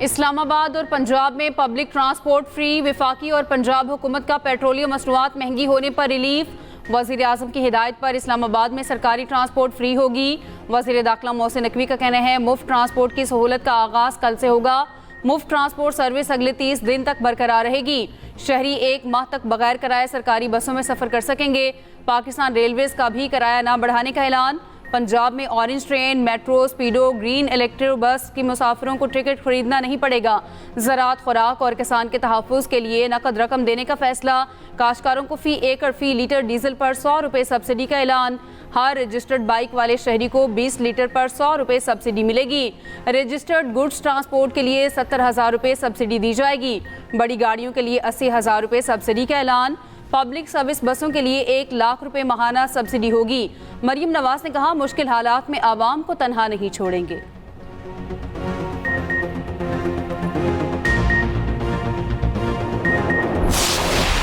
इस्लामाबाद और पंजाब में public transport free. वफाकी और पंजाब हुकूमत का पेट्रोलियम मसनूआत महंगी होने पर रिलीफ। वज़ीर आज़म की हिदायत पर इस्लामाबाद में सरकारी ट्रांसपोर्ट फ्री होगी। वज़ीर दाखिला मोहसिन नकवी का कहना है मुफ्त ट्रांसपोर्ट की सहूलत का आगाज़ कल से होगा। मुफ्त ट्रांसपोर्ट सर्विस अगले 30 दिन तक बरकरार रहेगी। शहरी 1 माह तक बगैर किराए सरकारी बसों में सफ़र कर सकेंगे। पाकिस्तान रेलवेज़ का भी किराया ना बढ़ाने का ऐलान। पंजाब में orange train, metro, स्पीडो, green electric bus की मुसाफिरों को टिकट खरीदना नहीं पड़ेगा। ज़राअत, खुराक और किसान के तहफ़्फ़ुज़ के लिए नकद रकम देने का फैसला। काश्तकारों को फ़ी एकड़ फ़ी लीटर डीजल पर 100 रुपये सब्सिडी का ऐलान। हर रजिस्टर्ड बाइक वाले शहरी को 20 लीटर पर 100 रुपये सब्सिडी मिलेगी। रजिस्टर्ड गुड्स ट्रांसपोर्ट के लिए 70,000 रुपये सब्सिडी दी जाएगी। बड़ी गाड़ियों के लिए 80,000 रुपये सब्सिडी का ऐलान। पब्लिक सर्विस बसों के लिए 1 लाख रुपये माहाना सब्सिडी होगी। मरियम नवाज ने कहा मुश्किल हालात में आवाम को तनहा नहीं छोड़ेंगे।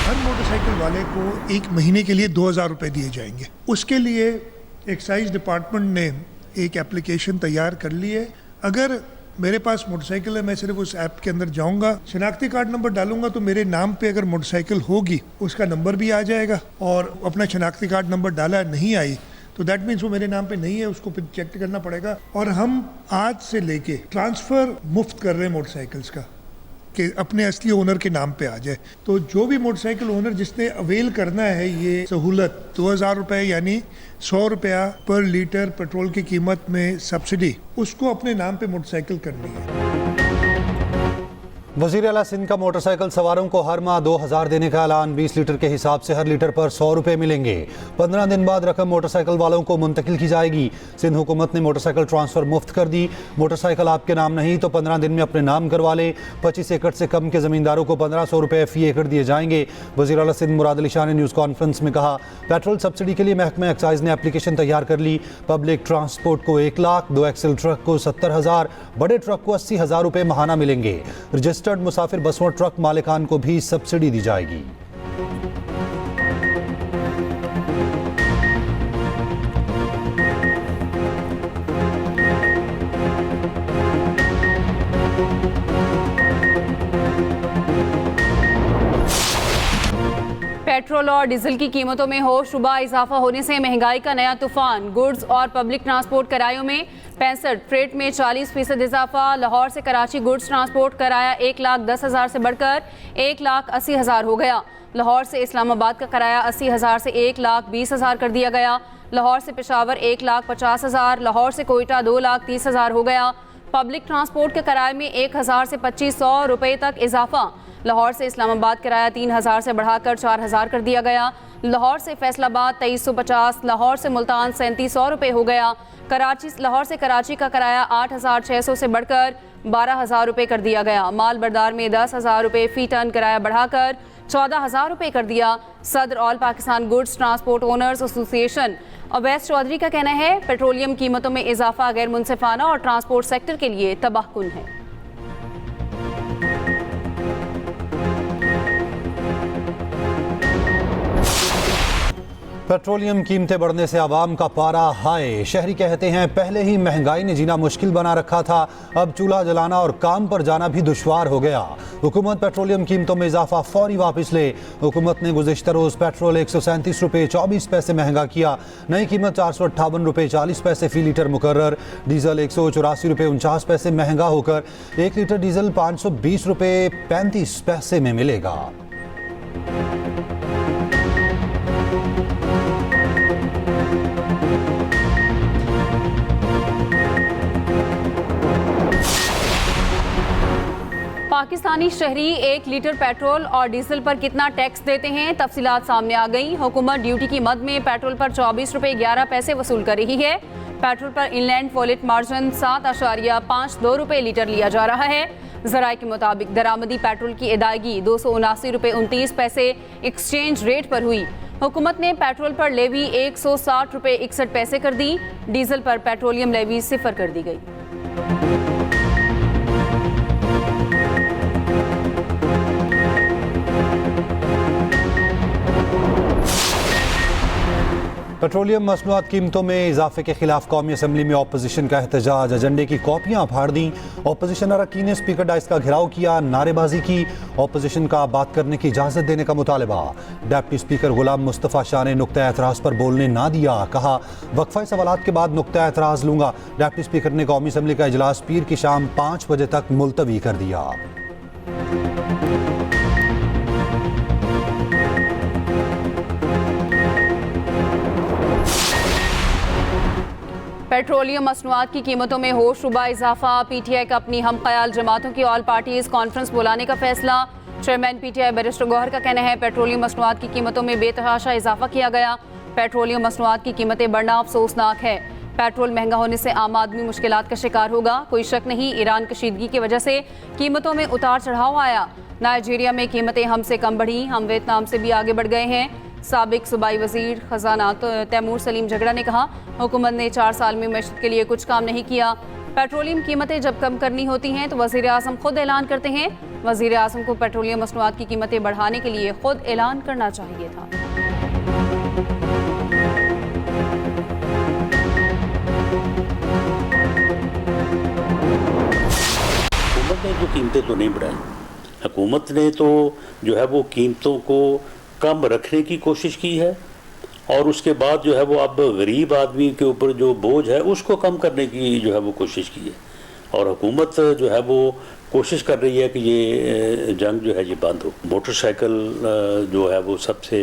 हर मोटरसाइकिल वाले को 1 महीने के लिए 2,000 रुपये दिए जाएंगे। उसके लिए एक्साइज डिपार्टमेंट ने एक एप्लीकेशन तैयार कर ली है। अगर मेरे पास मोटरसाइकिल है, मैं सिर्फ उस ऐप के अंदर जाऊंगा, शनाख्ती कार्ड नंबर डालूंगा तो मेरे नाम पे अगर मोटरसाइकिल होगी उसका नंबर भी आ जाएगा। और अपना शनाख्ती कार्ड नंबर डाला नहीं आई तो दैट मीन्स वो मेरे नाम पे नहीं है, उसको फिर चेक करना पड़ेगा। और हम आज से लेके ट्रांसफ़र मुफ्त कर रहे हैं मोटरसाइकिल्स का कि अपने असली ओनर के नाम पे आ जाए। तो जो भी मोटरसाइकिल ओनर जिसने अवेल करना है ये सहूलत, 2,000 रुपये यानी 100 रुपया पर लीटर पेट्रोल की कीमत में सब्सिडी, उसको अपने नाम पे मोटरसाइकिल करनी है। वज़ीर आला सिंध का मोटरसाइकिल सवारों को हर माह 2,000 देने का ऐलान। 20 लीटर के हिसाब से हर लीटर पर 100 रुपये मिलेंगे। 15 दिन बाद रकम मोटरसाइकिल वालों को मुंतकिल की जाएगी। सिंध हुकूमत ने मोटरसाइकिल ट्रांसफ़र मुफ्त कर दी। मोटरसाइकिल आपके नाम नहीं तो 15 दिन में अपने नाम करवा लें। 25 एकड़ से कम के ज़मींदारों को 1,500 रुपये फ़ी एकड़ दिए जाएंगे। वज़ीर आला सिंध मुराद अली शाह ने न्यूज़ कॉन्फ्रेंस में कहा पेट्रोल सब्सिडी के लिए महकमा एक्साइज ने एप्लीकेशन तैयार कर ली। पब्लिक ट्रांसपोर्ट को 1 लाख, 2 एक्सल ट्रक को 70,000, बड़े ट्रक को 80,000 रुपये माहाना मिलेंगे। रजिस्टर्ड मुसाफिर बसों ट्रक मालिकान को भी सब्सिडी दी जाएगी। पेट्रोल और डीजल की कीमतों में होशरुबा इजाफा होने से महंगाई का नया तूफान। गुड्स और पब्लिक ट्रांसपोर्ट किरायों में 65, फ्रेट में 40% इजाफा। लाहौर से कराची गुड्स ट्रांसपोर्ट किराया 1,10,000 से बढ़कर 1,80,000 हो गया। लाहौर से इस्लामाबाद का किराया 80,000 से 1,20,000 कर दिया गया। लाहौर से पेशावर 1,50,000, लाहौर से कोयटा 2,30,000 हो गया। पब्लिक ट्रांसपोर्ट के किराए में 1,000 से 2,500 रुपये तक इजाफा। लाहौर से इस्लामाबाद किराया 3,000 से बढ़ाकर 4,000 कर दिया गया। लाहौर से फैसलाबाद 2,350, लाहौर से मुल्तान 3,700 रुपये हो गया। लाहौर से कराची का किराया 8,600 से बढ़कर 12,000 रुपये कर दिया गया। माल बरदार में 10,000 रुपये फ़ी टन किराया बढ़ाकर 14,000 रुपये कर दिया। सदर all Pakistan goods transport owners association Awais Chaudhry का कहना है पेट्रोलियम कीमतों में इजाफा गैर मुनसिफाना और ट्रांसपोर्ट सेक्टर के लिए तबाहकुन है। पेट्रोलियम कीमतें बढ़ने से आवाम का पारा हाय। शहरी कहते हैं पहले ही महंगाई ने जीना मुश्किल बना रखा था, अब चूल्हा जलाना और काम पर जाना भी दुश्वार हो गया। हुकूमत पेट्रोलियम कीमतों में इजाफा फौरी वापस ले। हुकूमत ने गुज़िश्ता रोज़ पेट्रोल 137 रुपये 24 पैसे महंगा किया। नई कीमत 458 रुपये 40 पैसे फ़ी लीटर मुकर्रर। डीजल 184 रुपये 49 पैसे महंगा होकर 1 लीटर डीजल 520 रुपये 35 पैसे में मिलेगा। पाकिस्तानी शहरी 1 लीटर पेट्रोल और डीजल पर कितना टैक्स देते हैं, तफसीलात सामने आ गई। हुकूमत ड्यूटी की मद में पेट्रोल पर 24 रुपये 11 पैसे वसूल कर रही है। पेट्रोल पर इनलैंड वॉलेट मार्जिन 7.52 रुपये लीटर लिया जा रहा है। ज़राए के मुताबिक दरामदी पेट्रोल की अदायगी 279 रुपये 29 पैसे एक्सचेंज रेट पर हुई। हुकूमत ने पेट्रोल पर लेवी 160 रुपये 61 पैसे कर दी। डीजल पर पेट्रोलियम लेवी 0 कर दी गई। पेट्रोलियम मसनूआत कीमतों में इजाफे के खिलाफ कौमी असम्बली में अपोजिशन का एहतजाज, एजेंडे की कॉपियां फाड़ दी। अपोजिशन अरकान ने स्पीकर डाइस का घेराव किया, नारेबाजी की। अपोजिशन का बात करने की इजाजत देने का मुतालबा। डिप्टी स्पीकर गुलाम मुस्तफ़ा शाह ने नुक्ता एतराज़ पर बोलने ना दिया, कहा वक्फा सवालात के बाद नुक्ता एतराज़ लूंगा। डिप्टी स्पीकर ने कौमी असम्बली का इजलास पीर की शाम 5 बजे तक मुलतवी कर दिया। पेट्रोलियम मसनूआत की कीमतों में होशरुबा इजाफा। पीटीआई का अपनी हम ख्याल जमातों की ऑल पार्टीज कॉन्फ्रेंस बुलाने का फैसला। चेयरमैन पीटीआई बैरिस्टर गौहर का कहना है पेट्रोलियम मसनूआत की कीमतों में बेतहाशा इजाफा किया गया। पेट्रोलियम मसनूआत की कीमतें बढ़ना अफसोसनाक है। पेट्रोल महंगा होने से आम आदमी मुश्किलात का शिकार होगा। कोई शक नहीं, ईरान कशीदगी की वजह से कीमतों में उतार चढ़ाव आया। नाइजीरिया में कीमतें हमसे कम बढ़ी, हम वियतनाम से भी आगे बढ़ गए हैं। साबिक सूबाई वजीर खजाना तैमूर सलीम झगड़ा ने कहा हुकूमत ने 4 साल में मशत के लिए कुछ काम नहीं किया। पेट्रोलियम कीमतें जब कम करनी होती हैं तो वजीर आज़म खुद ऐलान करते हैं। वजीर आज़म को पेट्रोलियम मसनूआत की कीमतें बढ़ाने के लिए खुद ऐलान करना चाहिए था। हुकूमत ने जो कीमतें तो नहीं बढ़ाई, हुकूमत ने तो जो है वो कीमतों को कम रखने की कोशिश की है और उसके बाद जो है वो अब गरीब आदमी के ऊपर जो बोझ है उसको कम करने की जो है वो कोशिश की है। और हुकूमत जो है वो कोशिश कर रही है कि ये जंग जो है ये बंद हो। मोटरसाइकिल जो है वो सबसे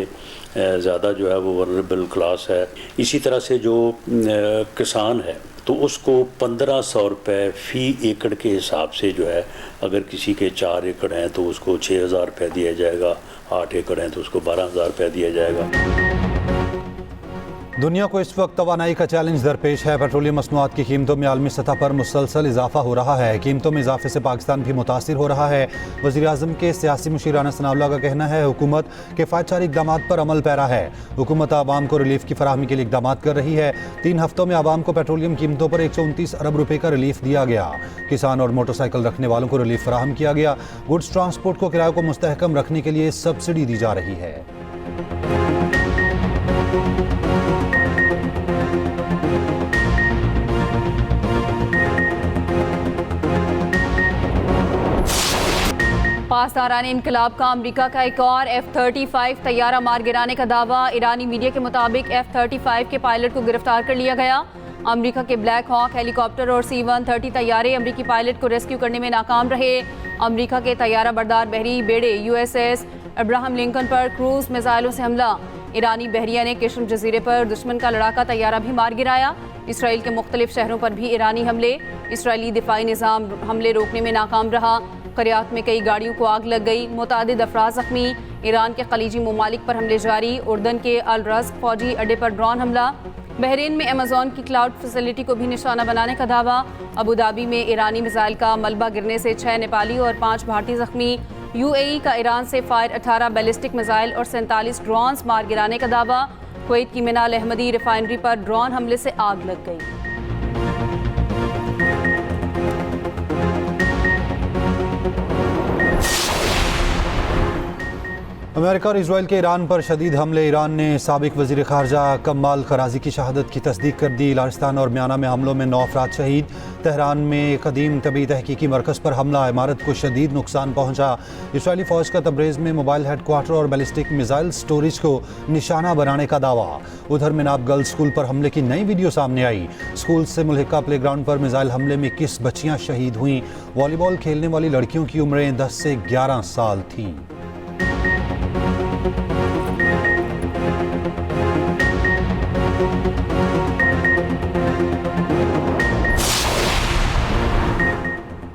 ज़्यादा जो है वो वनरेबल क्लास है। इसी तरह से जो किसान है तो उसको 1500 रुपये फ़ी एकड़ के हिसाब से जो है, अगर किसी के 4 एकड़ हैं तो उसको 6000 रुपये दिया जाएगा, 8 एकड़ हैं तो उसको 12000 रुपये दिया जाएगा। दुनिया को इस वक्त तवानाई का चैलेंज दरपेश है। पेट्रोलियम मसनूआत की कीमतों में आलमी सतह पर मुसलसल इजाफा हो रहा है। कीमतों में इजाफे से पाकिस्तान भी मुतासिर हो रहा है। वज़ीर आज़म के सियासी मुशीर अनस सनाउल्लाह का कहना है हुकूमत किफ़ायतशारी इक़दाम पर अमल पैरा है। हुकूमत आवाम को रिलीफ की फराहमी के लिए इक़दाम कर रही है। 3 हफ्तों में आवाम को पेट्रोलियम कीमतों पर 129 अरब रुपये का रिलीफ दिया गया। किसान और मोटरसाइकिल रखने वालों को रिलीफ फराहम किया गया। गुड्स ट्रांसपोर्ट को किराए को मुस्तहकम रखने के लिए सब्सिडी दी जा रही है। पासदारान इनकलाब का अमरीका का एक और F-35 तैयारा मार गिराने का दावा। ईरानी मीडिया के मुताबिक F-35 के पायलट को गिरफ्तार कर लिया गया। अमरीका के ब्लैक हॉक हेलीकॉप्टर और C-130 तैयारे अमरीकी पायलट को रेस्क्यू करने में नाकाम रहे। अमरीका के तैयारा बरदार बहरी बेड़े USS अब्राहम लिंकन पर क्रूज मिसाइलों से हमला। ईरानी बहरिया ने किश्म जजीरे पर दुश्मन का लड़ाका तैयारा भी मार गिराया। इसराइल के मुख्तलिफ शहरों पर भी ईरानी हमले। इसराइली दिफाई निज़ाम हमले रोकने में नाकाम रहा। क़रियात में कई गाड़ियों को आग लग गई, मुतादिद अफराद ज़ख्मी। ईरान के खलीजी ममालिक पर हमले जारी। उर्दन के अल रज़्क़ फौजी अड्डे पर ड्रोन हमला। बहरीन में अमेज़ॉन की क्लाउड फैसिलिटी को भी निशाना बनाने का दावा। अबू धाबी में ईरानी मिसाइल का मलबा गिरने से 6 नेपाली और 5 भारतीय ज़ख्मी। UAE का ईरान से फायर 18 बैलिस्टिक मिसाइल और 47 ड्रोन्स मार गिराने का दावा। कुवैत की मिना अल अहमदी रिफाइनरी पर ड्रोन हमले से आग लग गई। अमेरिका और इजराइल के ईरान पर शदीद हमले। ईरान ने साबिक वज़ीर ख़ारजा कमाल खराजी की शहादत की तस्दीक कर दी। लारिस्तान और म्याना में हमलों में 9 अफराद शहीद। तेहरान में कदीम तबी तहकीकी मरकज़ पर हमला, इमारत को शदीद नुकसान पहुँचा। इसराइली फ़ौज का तब्रेज़ में मोबाइल हेडक्वार्टर और बैलिस्टिक मिसाइल स्टोरेज को निशाना बनाने का दावा। उधर मिनाब गर्ल्स स्कूल पर हमले की नई वीडियो सामने आई। स्कूल से मुल्हिका प्ले ग्राउंड पर मिसाइल हमले में 21 बच्चियाँ शहीद हुईं। वॉलीबॉल खेलने वाली लड़कियों की उम्रें 10 से 11 साल थीं।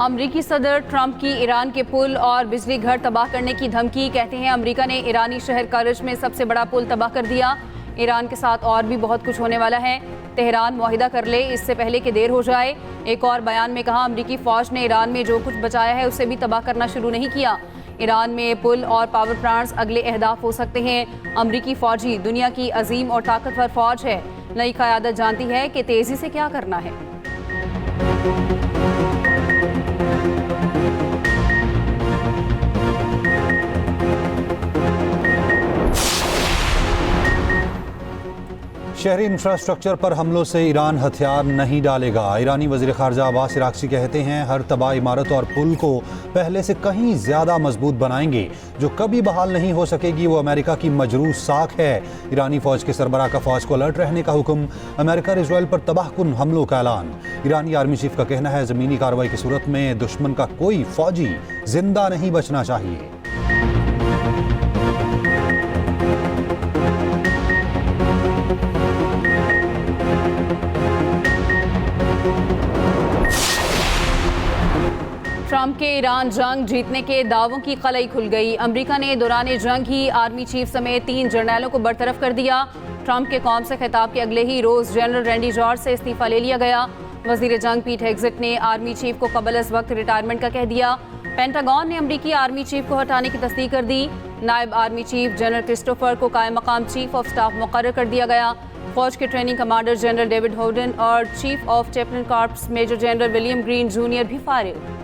अमरीकी सदर ट्रंप की ईरान के पुल और बिजली घर तबाह करने की धमकी। कहते हैं अमरीका ने ईरानी शहर करज में सबसे बड़ा पुल तबाह कर दिया। ईरान के साथ और भी बहुत कुछ होने वाला है। तेहरान मुआहिदा कर ले इससे पहले कि देर हो जाए। एक और बयान में कहा अमरीकी फ़ौज ने ईरान में जो कुछ बचाया है उसे भी तबाह करना शुरू नहीं किया। ईरान में पुल और पावर प्लांट्स अगले अहदाफ हो सकते हैं। अमरीकी फ़ौजी दुनिया की अजीम और ताकतवर फ़ौज है। नई क़यादत जानती है कि तेज़ी से क्या करना है। शहरी इंफ्रास्ट्रक्चर पर हमलों से ईरान हथियार नहीं डालेगा। ईरानी वज़ीर ख़ारजा अब्बास इराक़ची कहते हैं हर तबाह इमारत और पुल को पहले से कहीं ज़्यादा मजबूत बनाएंगे। जो कभी बहाल नहीं हो सकेगी वो अमेरिका की मजरूह साख है। ईरानी फ़ौज के सरबराह का फ़ौज को अलर्ट रहने का हुक्म। अमेरिका और इजराइल पर तबाहकुन हमलों का ऐलान। ईरानी आर्मी चीफ का कहना है ज़मीनी कार्रवाई की सूरत में दुश्मन का कोई फ़ौजी जिंदा नहीं बचना चाहिए। ट्रंप के ईरान जंग जीतने के दावों की कलई खुल गई। अमेरिका ने दौरान जंग ही आर्मी चीफ समेत 3 जर्नैलों को बरतरफ कर दिया। ट्रंप के कौम से खिताब के अगले ही रोज जनरल रैंडी जॉर्ज से इस्तीफा ले लिया गया। वजीर जंग पीट हेग्सेट ने आर्मी चीफ को कबल अज वक्त रिटायरमेंट का कह दिया। पेंटागन ने अमरीकी आर्मी चीफ को हटाने की तस्दीक कर दी। नायब आर्मी चीफ जनरल क्रिस्टोफर को कायम मकाम चीफ ऑफ स्टाफ मुकर्रर कर दिया गया। फौज के training commander general David Hodne और chief of chaplain corps major general William Green junior भी फारिग।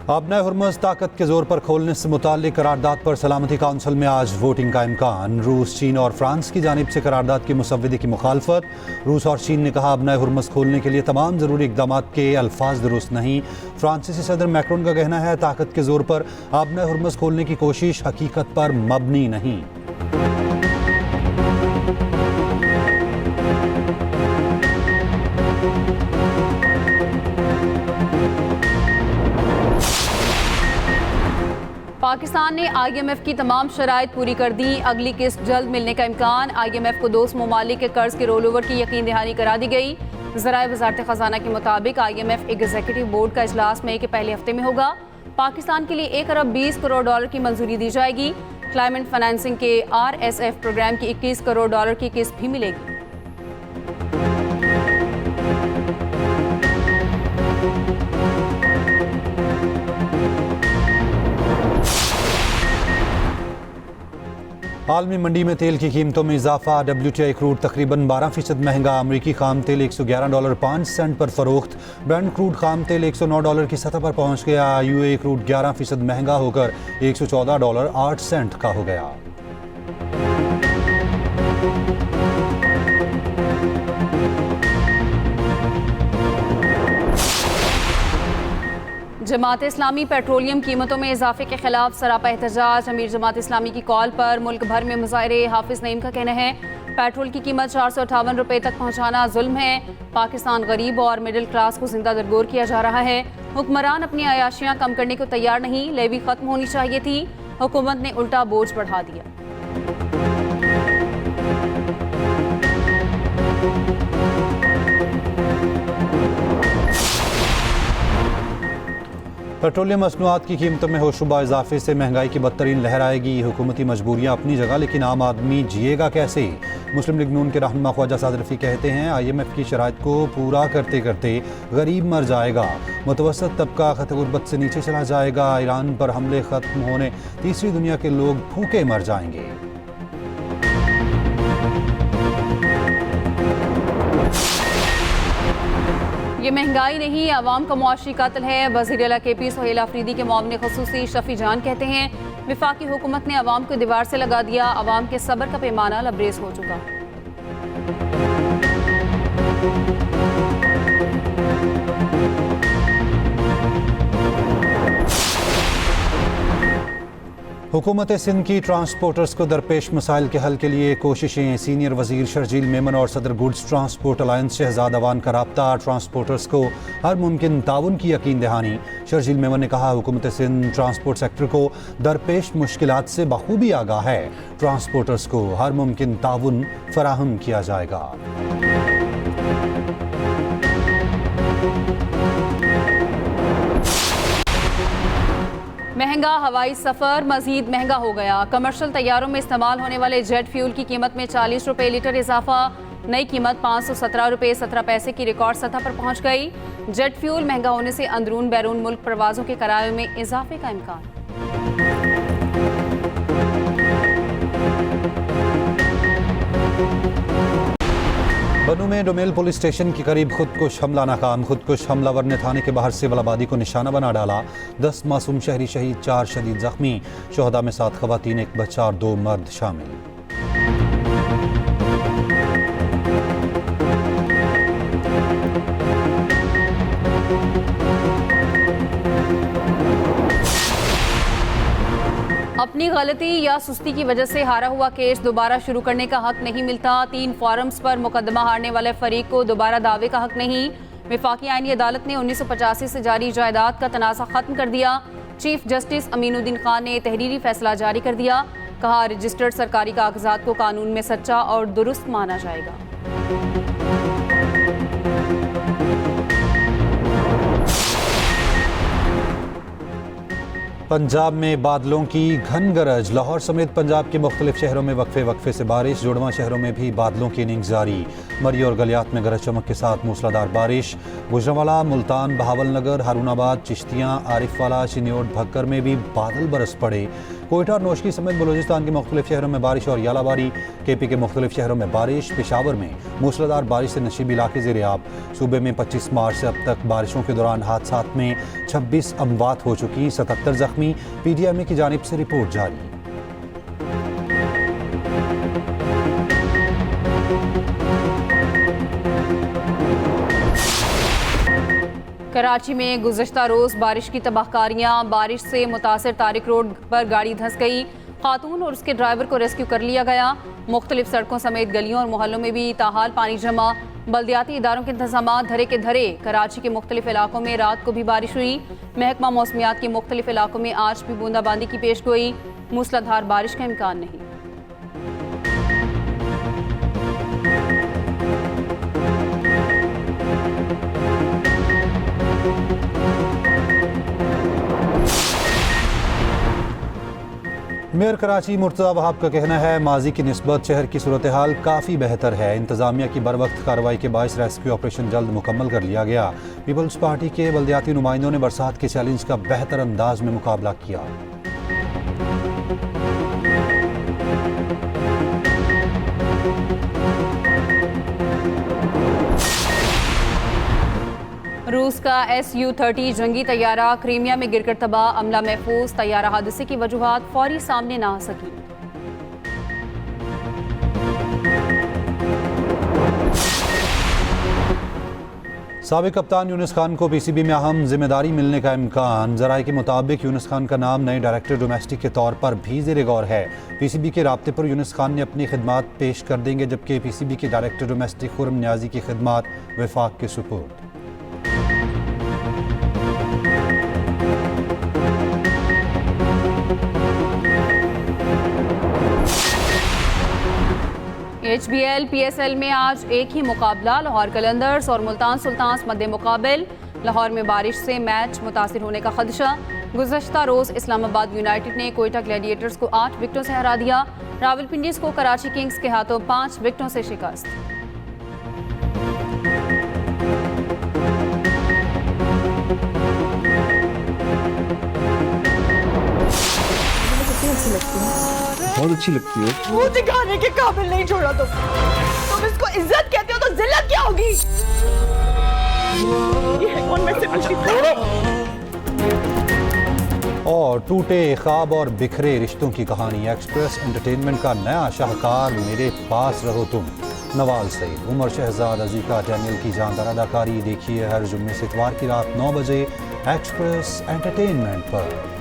आबनाए हुर्मुज़ ताकत के जोर पर खोलने से मुताल्लिक करारदाद पर सलामती काउंसिल में आज वोटिंग का इम्कान। रूस, चीन और फ्रांस की जानिब से करारदाद की मुसव्विदे की मुखालफत। रूस और चीन ने कहा आबनाए हुर्मुज़ खोलने के लिए तमाम ज़रूरी इक़दाम के अल्फाज दुरुस्त नहीं। फ्रांसीसी सदर मैक्रोन का कहना है ताकत के जोर पर आबनाए हुर्मुज़ खोलने की कोशिश हकीकत पर मबनी नहीं। पाकिस्तान ने IMF की तमाम शराइत पूरी कर दी। अगली किस्त जल्द मिलने का इम्कान। IMF को दोस्त ममालिक के कर्ज के रोल ओवर की यकीन दहानी करा दी गई। ज़राए वज़ारत ख़ज़ाना के मुताबिक IMF एग्जीक्यूटिव बोर्ड का इजलास मई के पहले हफ्ते में होगा। पाकिस्तान के लिए 1 अरब 20 करोड़ डॉलर की मंजूरी दी जाएगी। क्लाइमेट फाइनेंसिंग के RSF प्रोग्राम की 21 करोड़ डॉलर की किस्त भी मिलेगी। आलमी मंडी में तेल की कीमतों में इजाफा। WTI क्रूड तकरीबन 12% महंगा। अमरीकी खाम तेल $111.05 पर फरोख्त। ब्रेंट क्रूड खाम तेल $109 की सतह पर पहुंच गया। UAE क्रूड 11% महंगा होकर $114.08 का हो गया। जमात इस्लामी पेट्रोलियम कीमतों में इजाफे के खिलाफ सरापा एहतजाज। अमीर जमात इस्लामी की कॉल पर मुल्क भर में मुजाहरे। हाफिज नईम का कहना है पेट्रोल की कीमत 458 रुपये तक पहुँचाना जुल्म है। पाकिस्तान गरीब और मिडिल क्लास को जिंदा दरगोर किया जा रहा है। हुक्मरान अपनी अयाशियाँ कम करने को तैयार नहीं। लेवी खत्म होनी चाहिए थी। हुकूमत ने उल्टा बोझ बढ़ा दिया। पेट्रोलियम मसनूआत की कीमतों में होशरुबा इजाफे से महंगाई की बदतरीन लहर आएगी। हुकूमती मजबूरियाँ अपनी जगह लेकिन आम आदमी जिएगा कैसे। मुस्लिम लीग नून के रहनुमा ख्वाजा साद रफ़ी कहते हैं IMF की शराइत को पूरा करते करते गरीब मर जाएगा। मुतवस्सत तबका खत गुर्बत से नीचे चला जाएगा। ईरान पर हमले खत्म होने तीसरी दुनिया के लोग भूखे मर जाएंगे। ये महंगाई नहीं आवाम का मुआशी कत्ल है। वज़ीर आला KP सुहेल आफरीदी के मुआविन ख़ुसूसी शफी जान कहते हैं वफाकी हुकूमत ने आवाम को दीवार से लगा दिया। आवाम के सब्र का पैमाना लबरेज हो चुका। हुकूमत सिंध की ट्रांसपोर्टर्स को दरपेश मसाइल के हल के लिए कोशिशें। सीनियर वजीर शर्जील मेमन और सदर goods transport alliance Shahzad Awan का रब्ता। ट्रांसपोर्टर्स को हर मुमकिन ताउन की यकीन दहानी। शर्जील मेमन ने कहा हुकूमत सिंध ट्रांसपोर्ट सेक्टर को दरपेश मुश्किलात से बखूबी आगाह है। ट्रांसपोर्टर्स को हर मुमकिन ताउन फराहम किया जाएगा। महंगा हवाई सफ़र मज़ीद महंगा हो गया। कमर्शियल तैयारों में इस्तेमाल होने वाले जेट फ्यूल की कीमत में 40 रुपये लीटर इजाफा। नई कीमत 517 रुपये 17 पैसे की रिकॉर्ड सतह पर पहुंच गई। जेट फ्यूल महंगा होने से अंदरून बैरून मुल्क प्रवाजों के किराए में इजाफे का इम्कान। बन्नू में डोमेल पुलिस स्टेशन के करीब खुदकुश हमला नाकाम। खुदकुश हमलावर ने थाने के बाहर सिविल आबादी को निशाना बना डाला। 10 मासूम शहरी शहीद, 4 शदीद जख्मी। शोहदा में 7 खवातीन, 1 बच्चा और 2 मर्द शामिल। अपनी गलती या सुस्ती की वजह से हारा हुआ केस दोबारा शुरू करने का हक नहीं मिलता। 3 फॉरम्स पर मुकदमा हारने वाले फरीक को दोबारा दावे का हक नहीं। वफाकी आईनी अदालत ने 1985 से जारी जायदाद का तनाज़ा खत्म कर दिया। चीफ जस्टिस अमीनुद्दीन खान ने तहरीरी फैसला जारी कर दिया। कहा, रजिस्टर्ड सरकारी कागजात को कानून में सच्चा और दुरुस्त माना जाएगा। पंजाब में बादलों की घन गरज। लाहौर समेत पंजाब के मुख्तलिफ शहरों में वक्फे वक्फे से बारिश। जुड़वा शहरों में भी बादलों की इनिंग्स जारी। मरी और गलियात में गरज चमक के साथ मूसलाधार बारिश। गुजरांवाला, मुल्तान, बहावलनगर, हारूनाबाद, चिश्तियाँ, आरिफवाला, चिन्योट, भक्कर में भी बादल बरस पड़े। कोयटा और नौशकी समेत बलूचिस्तान के मुख्तलिफ शहरों में बारिश और यालाबारी। केपी के मुख्तलिफ शहरों में बारिश। पेशावर में मूसलाधार बारिश से नशीब इलाके ज़ेर-ए-आब। सूबे में 25 मार्च से अब तक बारिशों के दौरान हादसात में 26 अमवात हो चुकी, 77 जख्मी। PDMA की जानिब से रिपोर्ट जारी। कराची में गुज़श्ता रोज़ बारिश की तबाहकारियाँ। बारिश से मुतासर तारिक रोड पर गाड़ी धंस गई। खातून और उसके ड्राइवर को रेस्क्यू कर लिया गया। मुख्तलिफ सड़कों समेत गलियों और मोहल्लों में भी ताहाल पानी जमा। बल्दियाती इदारों के इंतजामात धरे के धरे। कराची के मुख्तलिफ इलाकों में रात को भी बारिश हुई। महकमा मौसमियात के मुख्तलिफ इलाकों में आज भी बूंदाबांदी की पेशगोई। मूसलाधार बारिश का इम्कान नहीं। मेयर कराची मुर्तज़ा वहाब का कहना है, माजी की निस्बत शहर की सूरत हाल काफ़ी बेहतर है। इंतज़ामिया की बरवक्त कार्रवाई के बायस रेस्क्यू ऑपरेशन जल्द मुकम्मल कर लिया गया। पीपल्स पार्टी के बल्दियाती नुमाइंदों ने बरसात के चैलेंज का बेहतर अंदाज में मुकाबला किया। रूस का Su-30 जंगी तैयारा क्रीमिया में गिरकर तबाह। अमला महफूज। तैयारा हादसे की वजूहात फौरी सामने ना आ सकी। साबिक कप्तान यूनुस खान को PCB में अहम जिम्मेदारी मिलने का इम्कान। जराये के मुताबिक यूनुस खान का नाम नए डायरेक्टर डोमेस्टिक के तौर पर भी ज़ेर गौर है। PCB के राब्ते पर यूनुस खान ने अपनी खिदमात पेश कर देंगे, जबकि PCB के डायरेक्टर डोमेस्टिक खुर्रम न्याजी की खिदमात वफाक के सुपुर्द। HBL PSL में आज एक ही मुकाबला। लाहौर कलंदर्स और मुल्तान सुल्तान्स मद्दे मुकाबिल। लाहौर में बारिश से मैच मुतासिर होने का खदशा। गुज़श्ता रोज़ इस्लामाबाद यूनाइटेड ने कोयटा ग्लैडिएटर्स को 8 विकेटों से हरा दिया। रावलपिंडी को कराची किंग्स के हाथों 5 विकेटों से शिकस्त। बहुत अच्छी लगती है। मुंह दिखाने के काबिल नहीं छोड़ा तुम इसको इज्जत कहते हो तो जिल्लत क्या होगी? ये है कौन? मैं से पूछती और टूटे ख्वाब और बिखरे रिश्तों की कहानी। एक्सप्रेस एंटरटेनमेंट का नया शाहकार मेरे पास रहो तुम। नवाज सईद, उमर शहजाद, अजीका डैनियल की जानदार अदाकारी। देखिए हर जुम्मे से इतवार की रात 9 बजे एक्सप्रेस एंटरटेनमेंट पर।